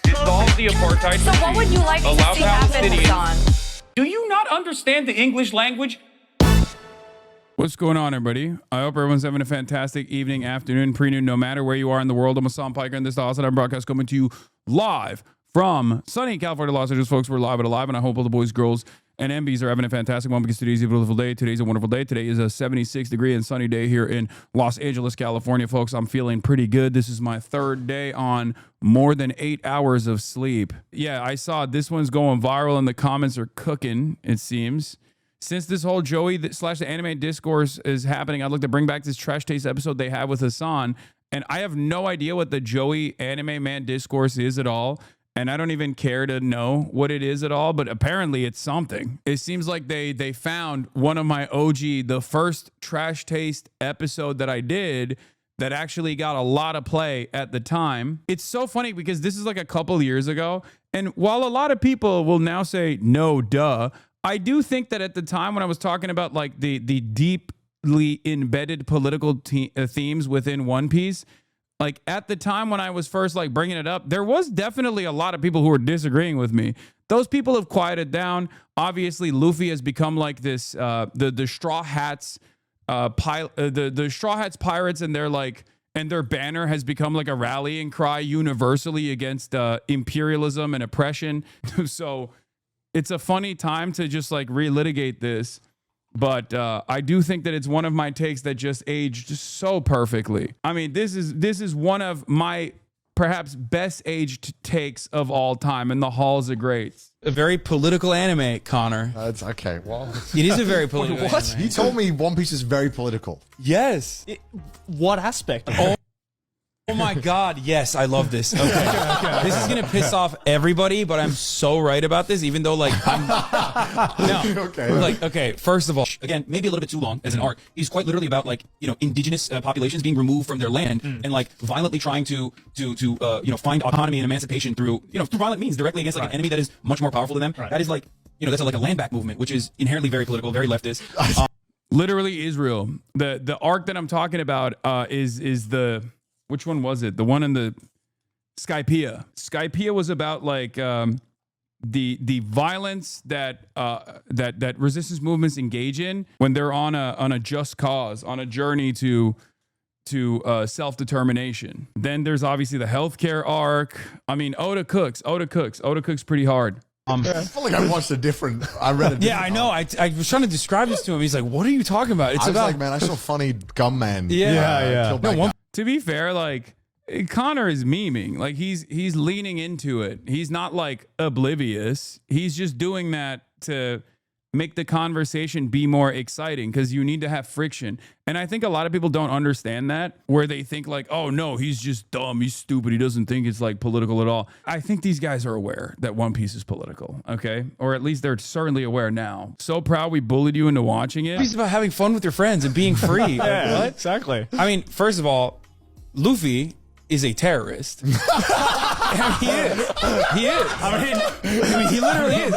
Dissolve the apartheid So what would you like to Allow see happen, Palestinians- Hassan? Do you not understand the English language? What's going on, everybody? I hope everyone's having a fantastic evening, afternoon, pre-noon, no matter where you are in the world. I'm Hassan Piker, and this is the HasanDaily broadcast coming to you live from sunny California, Los Angeles. Folks, we're live and alive, and I hope all the boys, girls, and MBs are having a fantastic one because today's a beautiful day. Today's a wonderful day. Today is a 76-degree and sunny day here in Los Angeles, California, folks. I'm feeling pretty good. This is my third day on more than 8 hours of sleep. Yeah, I saw this one's going viral, and the comments are cooking, it seems. Since this whole Joey / the anime discourse is happening, I'd like to bring back this Trash Taste episode they had with Hasan. And I have no idea what the Joey anime man discourse is at all. And I don't even care to know what it is at all. But apparently it's something. It seems like they found one of my OG, the first Trash Taste episode that I did that actually got a lot of play at the time. It's so funny because this is like a couple years ago. And while a lot of people will now say, no, duh, I do think that at the time when I was talking about like the deeply embedded political themes within One Piece, like at the time when I was first like bringing it up, there was definitely a lot of people who were disagreeing with me. Those people have quieted down. Obviously, Luffy has become like this the Straw Hats the Straw Hats pirates, and their banner has become like a rallying cry universally against imperialism and oppression. So it's a funny time to just like relitigate this, but I do think that it's one of my takes that just aged so perfectly. I mean, this is one of my perhaps best aged takes of all time, and the halls of greats. A very political anime, Connor. That's okay. Well, It is a very political what? anime. You told me One Piece is very political. Yes. What aspect? Oh my God, yes, I love this. Okay. This is going to piss off everybody, but I'm so right about this, even though, like, okay, first of all, again, maybe a little bit too long as an arc. He's quite literally about, like, indigenous populations being removed from their land and, like, violently trying to find autonomy and emancipation through violent means directly against, like, an enemy that is much more powerful than them. Right. That is, like, that's like a land back movement, which is inherently very political, very leftist. Literally Israel. The arc that I'm talking about is the... Which one was it? The one in the Skypiea. Skypiea was about like the violence that resistance movements engage in when they're on a just cause, on a journey to self-determination. Then there's obviously the healthcare arc. I mean, Oda cooks pretty hard. I feel like I watched a different. I read a different. Yeah, I know. I was trying to describe this to him. He's like, "What are you talking about?" It's about like, man, I saw funny gum man. Yeah. To be fair, like Connor is memeing. Like he's leaning into it. He's not like oblivious. He's just doing that to make the conversation be more exciting because you need to have friction. And I think a lot of people don't understand that, where they think like, oh no, he's just dumb, he's stupid, he doesn't think it's like political at all. I think these guys are aware that One Piece is political, okay? Or at least they're certainly aware now. So proud we bullied you into watching it. It's about having fun with your friends and being free. Yeah, What? exactly. I mean, first of all, Luffy is a terrorist. He is. I mean, he literally is.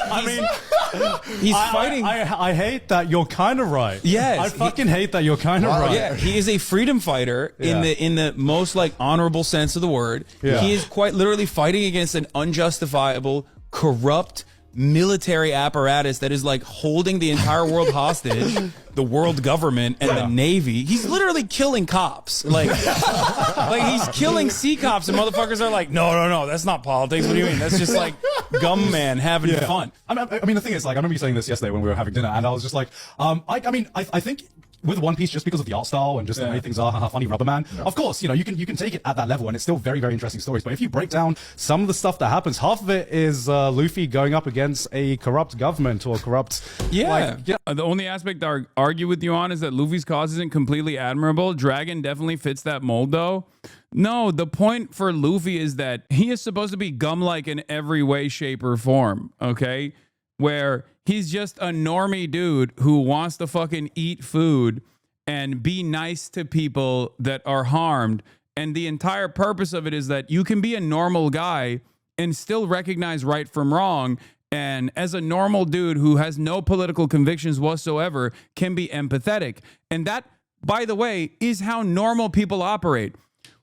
He's fighting. I hate that you're kind of right. Yes, I fucking hate that you're kind of right. Yeah, he is a freedom fighter in the most like honorable sense of the word. Yeah. He is quite literally fighting against an unjustifiable, corrupt military apparatus that is like holding the entire world hostage, the world government and the Navy. He's literally killing cops. Like he's killing sea cops, and motherfuckers are like, no, that's not politics. What do you mean? That's just like gum man having fun. I mean, the thing is, like, I remember you saying this yesterday when we were having dinner, and I was just like, I think with One Piece, just because of the art style and just the way things are, how funny Rubber Man. Of course, you can take it at that level, and it's still very, very interesting stories. But if you break down some of the stuff that happens, half of it is Luffy going up against a corrupt government or corrupt. The only aspect I argue with you on is that Luffy's cause isn't completely admirable. Dragon definitely fits that mold, though. No, the point for Luffy is that he is supposed to be gum-like in every way, shape, or form. Okay, where he's just a normie dude who wants to fucking eat food and be nice to people that are harmed. And the entire purpose of it is that you can be a normal guy and still recognize right from wrong. And as a normal dude who has no political convictions whatsoever can be empathetic. And that, by the way, is how normal people operate.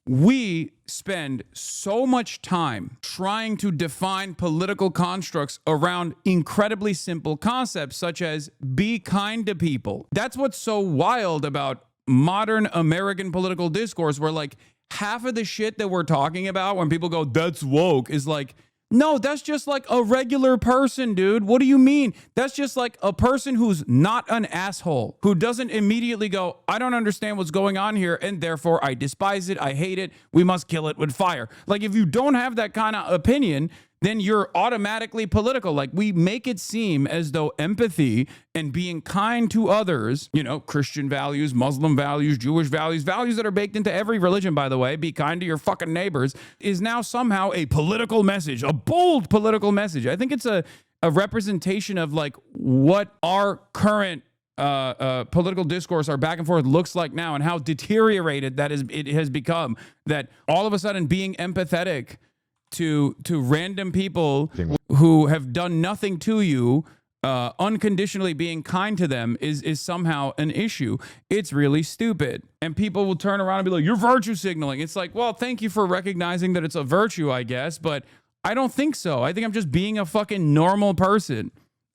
we spend so much time trying to define political constructs around incredibly simple concepts such as be kind to people. That's what's so wild about modern American political discourse, where like half of the shit that we're talking about when people go, that's woke, is like, no, that's just like a regular person, dude. What do you mean? That's just like a person who's not an asshole, who doesn't immediately go, I don't understand what's going on here, and therefore I despise it, I hate it, we must kill it with fire. Like, if you don't have that kind of opinion, then you're automatically political. Like, we make it seem as though empathy and being kind to others, you know, Christian values, Muslim values, Jewish values, values that are baked into every religion, by the way, be kind to your fucking neighbors, is now somehow a political message, a bold political message. I think it's a representation of like what our current political discourse, our back and forth looks like now, and how deteriorated it has become, that all of a sudden being empathetic to random people who have done nothing to you, unconditionally being kind to them is somehow an issue. It's really stupid. And people will turn around and be like, you're virtue signaling. It's like, well, thank you for recognizing that it's a virtue, I guess, but I don't think so. I think I'm just being a fucking normal person.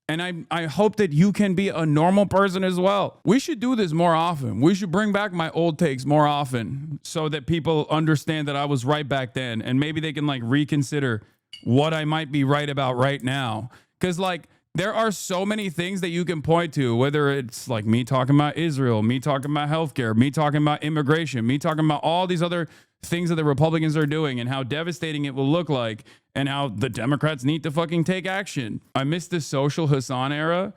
And I hope that you can be a normal person as well. We should do this more often. We should bring back my old takes more often so that people understand that I was right back then. And maybe they can like reconsider what I might be right about right now. Because like there are so many things that you can point to, whether it's like me talking about Israel, me talking about healthcare, me talking about immigration, me talking about all these other things that the Republicans are doing and how devastating it will look like, and how the Democrats need to fucking take action. I miss the social Hasan era.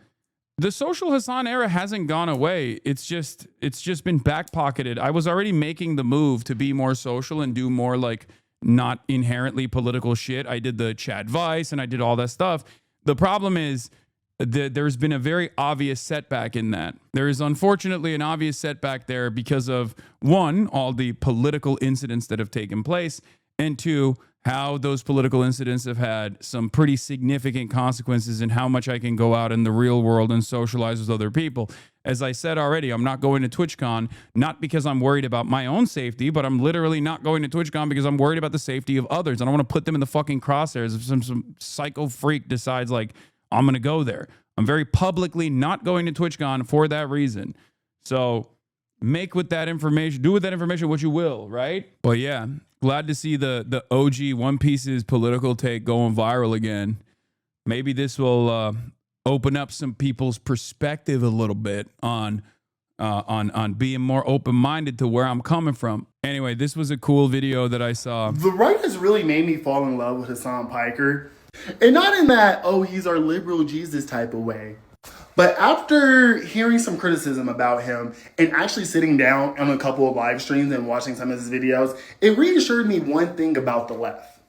The social Hasan era hasn't gone away. It's just been backpocketed. I was already making the move to be more social and do more like not inherently political shit. I did the Chad Vice and I did all that stuff. The problem is there's been a very obvious setback in that. There is unfortunately an obvious setback there because of, one, all the political incidents that have taken place, and two, how those political incidents have had some pretty significant consequences in how much I can go out in the real world and socialize with other people. As I said already, I'm not going to TwitchCon, not because I'm worried about my own safety, but I'm literally not going to TwitchCon because I'm worried about the safety of others. I don't want to put them in the fucking crosshairs if some psycho freak decides like, I'm going to go there. I'm very publicly not going to TwitchCon for that reason. So make with that information, do with that information what you will, right? But yeah, glad to see the OG One Piece's political take going viral again. Maybe this will open up some people's perspective a little bit on being more open-minded to where I'm coming from. Anyway, this was a cool video that I saw. The right has really made me fall in love with Hasan Piker. And not in that, oh, he's our liberal Jesus type of way. But after hearing some criticism about him and actually sitting down on a couple of live streams and watching some of his videos, it reassured me one thing about the left.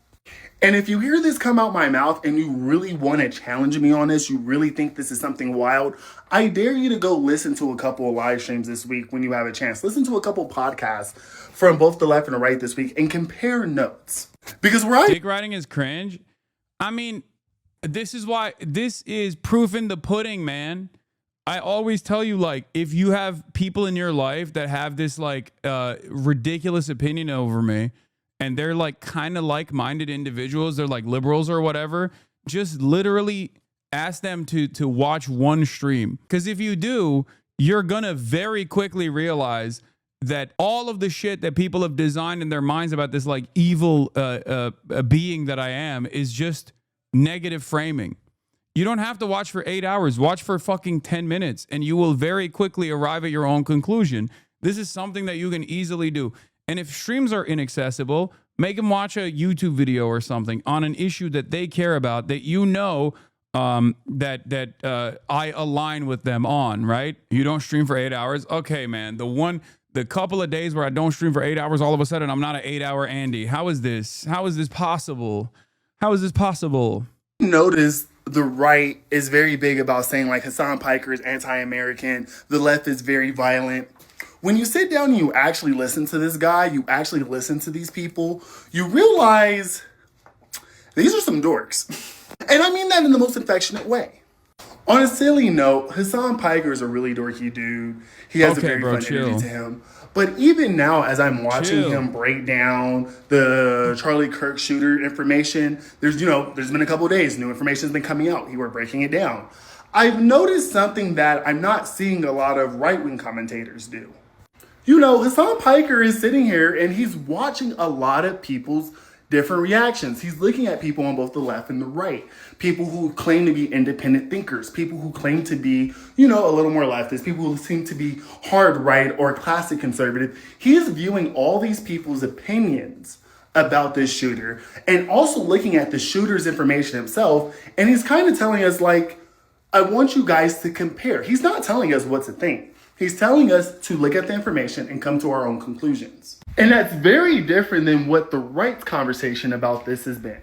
And if you hear this come out my mouth and you really want to challenge me on this, you really think this is something wild, I dare you to go listen to a couple of live streams this week when you have a chance. Listen to a couple podcasts from both the left and the right this week and compare notes. Because dick riding is cringe. I mean, this is proof in the pudding, man. I always tell you, like, if you have people in your life that have this like ridiculous opinion over me, and they're like kind of like-minded individuals, they're like liberals or whatever, just literally ask them to watch one stream. Because if you do, you're gonna very quickly realize that all of the shit that people have designed in their minds about this like evil being that I am is just negative framing. You don't have to watch for 8 hours. Watch for fucking 10 minutes and you will very quickly arrive at your own conclusion. This is something that you can easily do. And if streams are inaccessible, make them watch a YouTube video or something on an issue that they care about, that you know that I align with them on, right? You don't stream for 8 hours? Okay, man. The couple of days where I don't stream for 8 hours, all of a sudden I'm not an 8-hour Andy. How is this? How is this possible? How is this possible? Notice the right is very big about saying like Hasan Piker is anti-American. The left is very violent. When you sit down and you actually listen to this guy, you actually listen to these people, you realize these are some dorks. And I mean that in the most affectionate way. On a silly note, Hasan Piker is a really dorky dude. He has a very fun energy to him. But even now, as I'm watching Chill. him break down the Charlie Kirk shooter information, there's been a couple of days, new information has been coming out. We're breaking it down. I've noticed something that I'm not seeing a lot of right-wing commentators do. Hasan Piker is sitting here and he's watching a lot of people's different reactions. He's looking at people on both the left and the right. People who claim to be independent thinkers. People who claim to be, a little more leftist. People who seem to be hard right or classic conservative. He's viewing all these people's opinions about this shooter and also looking at the shooter's information himself. And he's kind of telling us, like, I want you guys to compare. He's not telling us what to think. He's telling us to look at the information and come to our own conclusions. And that's very different than what the right's conversation about this has been.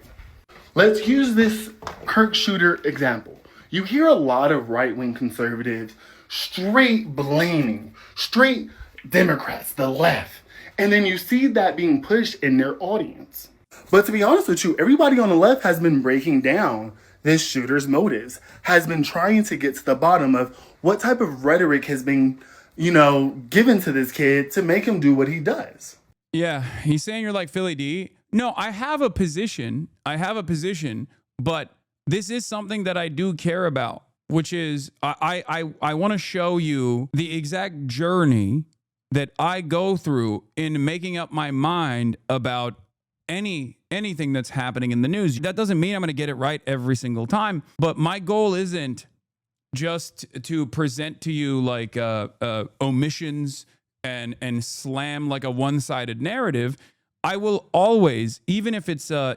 Let's use this Kirk shooter example. You hear a lot of right-wing conservatives straight blaming, straight Democrats, the left. And then you see that being pushed in their audience. But to be honest with you, everybody on the left has been breaking down this shooter's motives, has been trying to get to the bottom of what type of rhetoric has been, given to this kid to make him do what he does. Yeah, he's saying you're like Philly D. No, I have a position, but this is something that I do care about, which is I want to show you the exact journey that I go through in making up my mind about anything that's happening in the news. That doesn't mean I'm going to get it right every single time, but my goal isn't just to present to you like omissions and slam like a one-sided narrative. I will always, even if it's a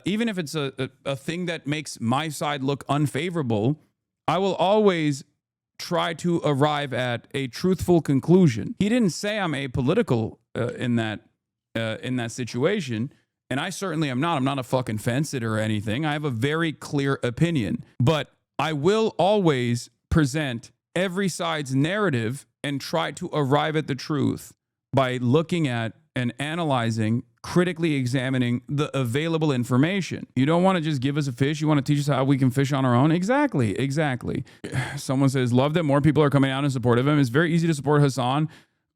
thing that makes my side look unfavorable, I will always try to arrive at a truthful conclusion. He didn't say I'm apolitical in that situation, and I certainly am not. I'm not a fucking fence sitter or anything. I have a very clear opinion, but I will always present every side's narrative and try to arrive at the truth by looking at and analyzing, critically examining the available information. You don't want to just give us a fish. You want to teach us how we can fish on our own. Exactly. Someone says, love that more people are coming out in support of him. It's very easy to support Hasan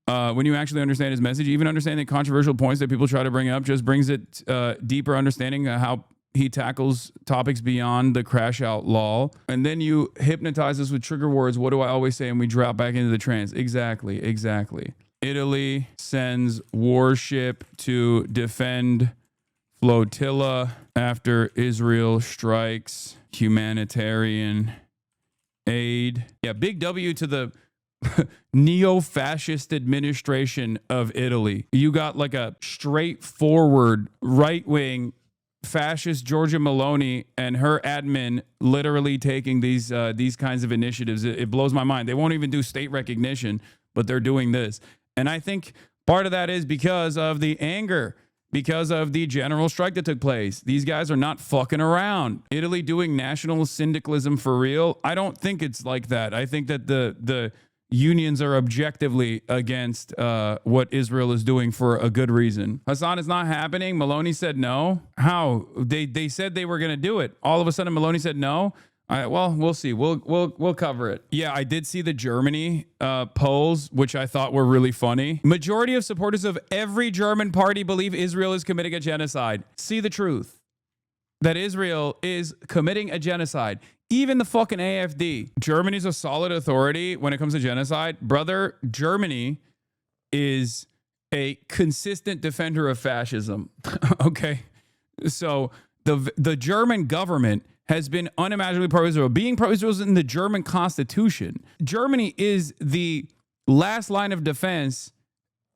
when you actually understand his message. Even understanding the controversial points that people try to bring up just brings it deeper understanding how he tackles topics beyond the crash out law. And then you hypnotize us with trigger words. What do I always say? And we drop back into the trance. Exactly. Italy sends warship to defend flotilla after Israel strikes humanitarian aid. Yeah, big W to the neo-fascist administration of Italy. You got like a straightforward right-wing fascist Giorgia Meloni and her admin literally taking these kinds of initiatives. It blows my mind. They won't even do state recognition, but they're doing this. And I think part of that is because of the anger, because of the general strike that took place. These guys are not fucking around. Italy doing national syndicalism for real? I don't think it's like that. I think that the unions are objectively against what Israel is doing for a good reason. Hasan, it's not happening. Meloni said no. How? They said they were going to do it. All of a sudden, Meloni said no. All right, well, we'll see. We'll cover it. Yeah, I did see the Germany polls, which I thought were really funny. Majority of supporters of every German party believe Israel is committing a genocide. See the truth. That Israel is committing a genocide. Even the fucking AfD. Germany's a solid authority when it comes to genocide. Brother, Germany is a consistent defender of fascism. Okay? So the German government has been unimaginably pro-Israel. Being pro-Israel is in the German constitution. Germany is the last line of defense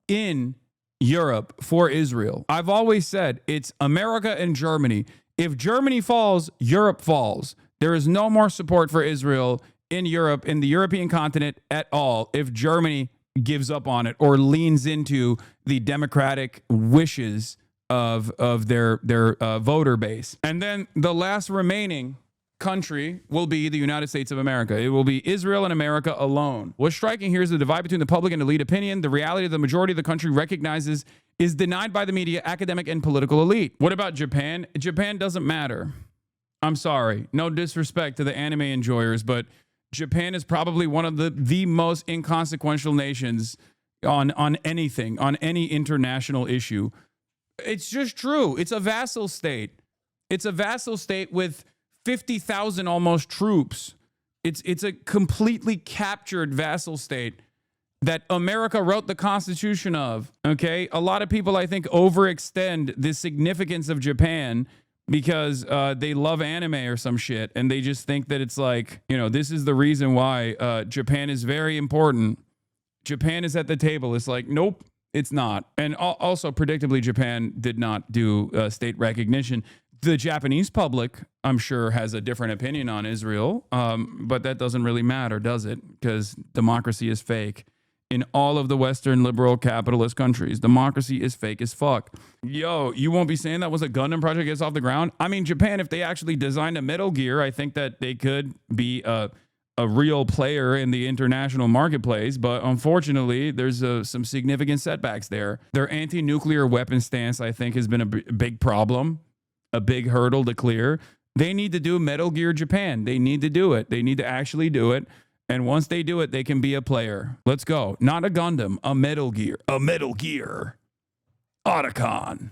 in Europe for Israel. I've always said it's America and Germany. If Germany falls, Europe falls. There is no more support for Israel in Europe, in the European continent at all, if Germany gives up on it or leans into the democratic wishes of their voter base. And then the last remaining country will be the United States of America. It will be Israel and America alone. What's striking here is the divide between the public and elite opinion. The reality of the majority of the country recognizes is denied by the media, academic, and political elite. What about Japan? Japan doesn't matter. I'm sorry. No disrespect to the anime enjoyers, but Japan is probably one of the most inconsequential nations on anything, on any international issue. It's just true. It's a vassal state. It's a vassal state with 50,000 almost troops. It's a completely captured vassal state that America wrote the Constitution of, okay? A lot of people, I think, overextend the significance of Japan because they love anime or some shit, and they just think that it's like, you know, this is the reason why Japan is very important. Japan is at the table. It's like, nope, it's not. And also, predictably, Japan did not do state recognition. The Japanese public, I'm sure, has a different opinion on Israel, but that doesn't really matter, does it? Because democracy is fake. In all of the Western liberal capitalist countries, democracy is fake as fuck. Yo, you won't be saying that was a Gundam project gets off the ground? I mean, Japan, if they actually designed a Metal Gear, I think that they could be a real player in the international marketplace, but unfortunately, there's some significant setbacks there. Their anti-nuclear weapon stance, I think, has been a big problem, a big hurdle to clear. They need to do Metal Gear Japan. They need to do it. They need to actually do it. And once they do it, they can be a player. Let's go. Not a Gundam, a Metal Gear. A Metal Gear. Otacon.